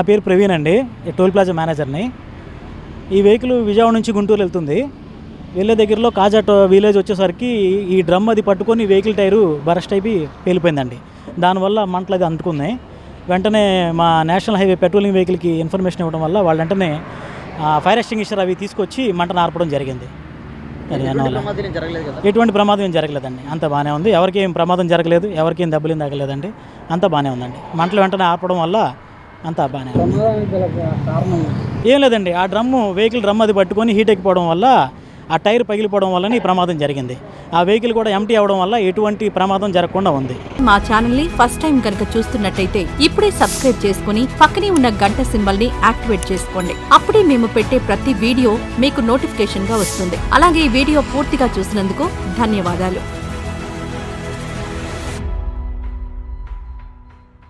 నా పేరు ప్రవీణ్ అండి, టోల్ ప్లాజా మేనేజర్ని. ఈ వెహికల్ విజయవాడ నుంచి గుంటూరు వెళ్తుంది. వెళ్ళే దగ్గరలో కాజా విలేజ్ వచ్చేసరికి ఈ డ్రమ్ అది పట్టుకొని వెహికల్ టైరు బరస్ట్ అయిపోయి పేలిపోయిందండి. దానివల్ల మంటలు అది అంటుకున్నాయి. వెంటనే మా నేషనల్ హైవే పెట్రోలింగ్ వెహికల్కి ఇన్ఫర్మేషన్ ఇవ్వడం వల్ల వాళ్ళు వెంటనే ఫైర్ ఎక్స్టింగ్విషర్ అవి తీసుకొచ్చి మంటను ఆర్పడం జరిగింది. ఎటువంటి ప్రమాదం ఏం జరగలేదండి, అంత బాగానే ఉంది. ఎవరికి ఏం ప్రమాదం జరగలేదు, ఎవరికి ఏం దెబ్బలు తగలేదండి, అంతా బాగానే ఉందండి. మంటలు వెంటనే ఆర్పడం వల్ల అంతా బాగానే ఉంది. ఏం లేదండి, ఆ వెహికల్ డ్రమ్ అది పట్టుకొని హీట్ ఎక్కిపోవడం వల్ల ఆ టైర్ పగిలిపోవడం వల్ల ఈ ప్రమాదం జరిగింది. ఆ వెహికల్ కూడా ఎంటీ అవడం వల్ల ఎటువంటి ప్రమాదం జరగకుండా ఉంది. మా ఛానల్ ని ఫస్ట్ టైం కనుక చూస్తున్నట్టయితే ఇప్పుడే సబ్స్క్రైబ్ చేసుకుని పక్కనే ఉన్న గంట సింబల్ ని యాక్టివేట్ చేసుకోండి. అప్పుడే మేము పెట్టే ప్రతి వీడియో మీకు నోటిఫికేషన్ గా వస్తుంది. అలాగే ఈ వీడియో పూర్తిగా చూసినందుకు ధన్యవాదాలు.